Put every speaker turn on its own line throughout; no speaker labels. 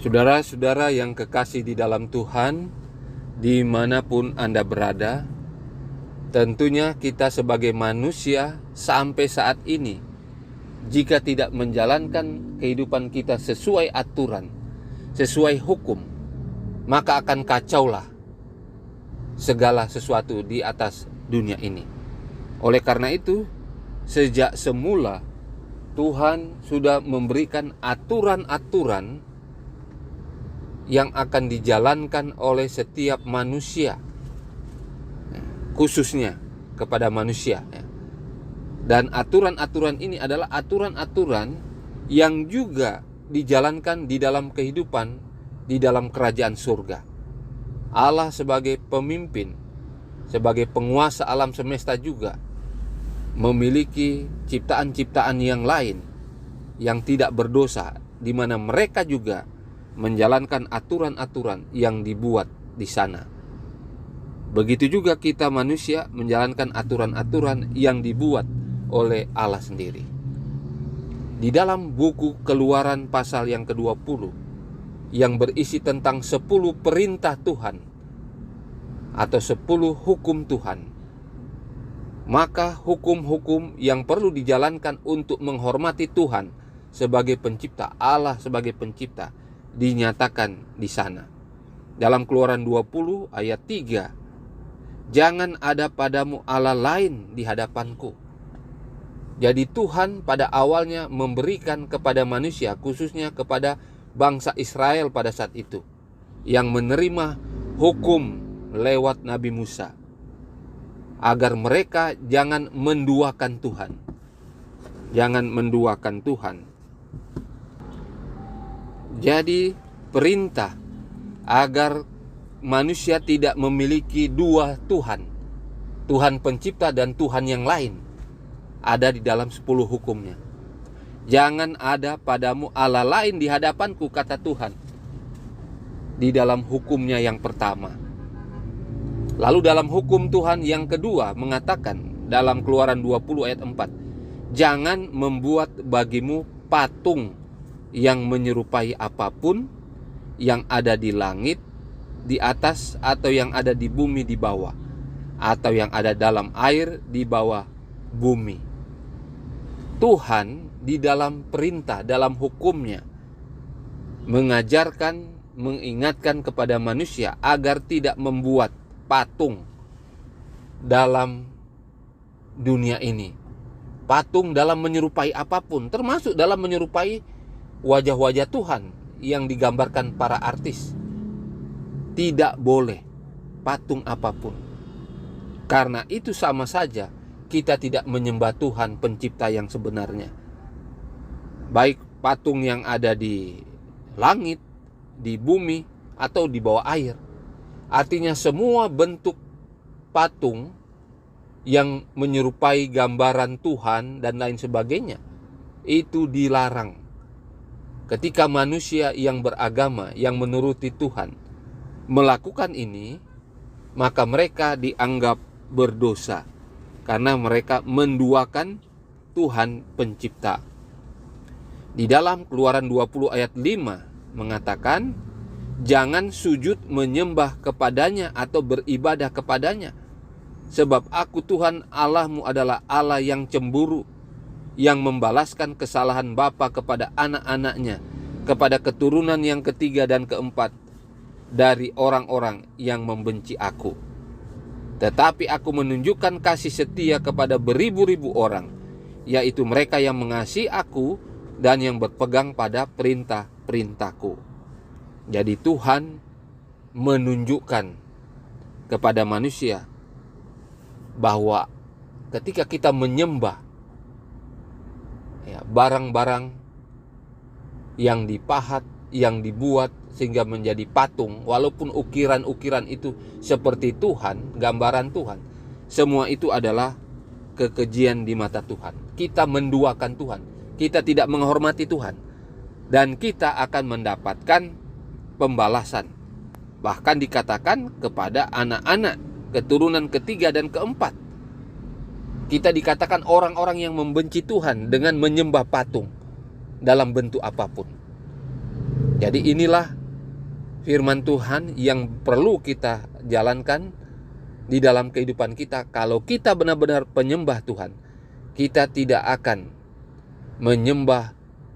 Saudara-saudara yang kekasih di dalam Tuhan, dimanapun Anda berada, tentunya kita sebagai manusia sampai saat ini, jika tidak menjalankan kehidupan kita sesuai aturan, sesuai hukum, maka akan kacaulah segala sesuatu di atas dunia ini. Oleh karena itu, sejak semula Tuhan sudah memberikan aturan-aturan yang akan dijalankan oleh setiap manusia, khususnya kepada manusia. Dan aturan-aturan ini adalah aturan-aturan yang juga dijalankan di dalam kehidupan di dalam kerajaan surga. Allah sebagai pemimpin, sebagai penguasa alam semesta juga memiliki ciptaan-ciptaan yang lain yang tidak berdosa, di mana mereka juga menjalankan aturan-aturan yang dibuat di sana. Begitu juga kita manusia menjalankan aturan-aturan yang dibuat oleh Allah sendiri. Di dalam buku Keluaran pasal yang ke-20 yang berisi tentang 10 perintah Tuhan atau 10 hukum Tuhan, maka hukum-hukum yang perlu dijalankan untuk menghormati Tuhan sebagai pencipta, Allah sebagai pencipta, dinyatakan di sana. Dalam Keluaran 20 ayat 3, jangan ada padamu Allah lain di hadapanku. Jadi Tuhan pada awalnya memberikan kepada manusia, khususnya kepada bangsa Israel pada saat itu, yang menerima hukum lewat Nabi Musa, agar mereka jangan menduakan Tuhan. Jangan menduakan Tuhan. Jadi perintah agar manusia tidak memiliki dua Tuhan, Tuhan pencipta dan Tuhan yang lain, ada di dalam 10 hukumnya. Jangan ada padamu Allah lain di hadapanku, kata Tuhan, di dalam hukumnya yang pertama. Lalu dalam hukum Tuhan yang kedua mengatakan dalam Keluaran 20 ayat 4, jangan membuat bagimu patung yang menyerupai apapun yang ada di langit di atas, atau yang ada di bumi di bawah, atau yang ada dalam air di bawah bumi. Tuhan di dalam perintah, dalam hukumnya, mengajarkan, mengingatkan kepada manusia agar tidak membuat patung dalam dunia ini. Patung dalam menyerupai apapun, termasuk dalam menyerupai wajah-wajah Tuhan yang digambarkan para artis. Tidak boleh patung apapun. Karena itu sama saja kita tidak menyembah Tuhan pencipta yang sebenarnya. Baik patung yang ada di langit, di bumi, atau di bawah air. Artinya semua bentuk patung yang menyerupai gambaran Tuhan dan lain sebagainya, itu dilarang. Ketika manusia yang beragama, yang menuruti Tuhan melakukan ini, maka mereka dianggap berdosa karena mereka menduakan Tuhan pencipta. Di dalam Keluaran 20 ayat 5 mengatakan, jangan sujud menyembah kepadanya atau beribadah kepadanya, sebab aku Tuhan Allahmu adalah Allah yang cemburu, yang membalaskan kesalahan bapa kepada anak-anaknya, kepada keturunan yang ketiga dan keempat dari orang-orang yang membenci aku. Tetapi aku menunjukkan kasih setia kepada beribu-ribu orang, yaitu mereka yang mengasihi aku dan yang berpegang pada perintah-perintahku. Jadi Tuhan menunjukkan kepada manusia bahwa ketika kita menyembah barang-barang yang dipahat, yang dibuat sehingga menjadi patung, walaupun ukiran-ukiran itu seperti Tuhan, gambaran Tuhan, semua itu adalah kekejian di mata Tuhan. Kita menduakan Tuhan, kita tidak menghormati Tuhan, dan kita akan mendapatkan pembalasan. Bahkan dikatakan kepada anak-anak keturunan ketiga dan keempat, kita dikatakan orang-orang yang membenci Tuhan dengan menyembah patung dalam bentuk apapun. Jadi inilah firman Tuhan yang perlu kita jalankan di dalam kehidupan kita. Kalau kita benar-benar penyembah Tuhan, kita tidak akan menyembah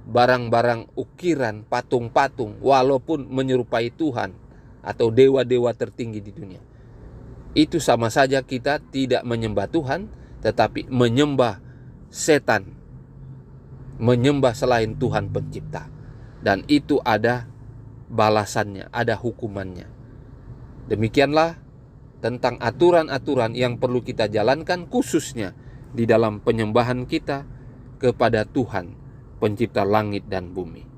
barang-barang ukiran, patung-patung, walaupun menyerupai Tuhan atau dewa-dewa tertinggi di dunia. Itu sama saja kita tidak menyembah Tuhan, tetapi menyembah setan, menyembah selain Tuhan pencipta. Dan itu ada balasannya, ada hukumannya. Demikianlah tentang aturan-aturan yang perlu kita jalankan, khususnya di dalam penyembahan kita kepada Tuhan pencipta langit dan bumi.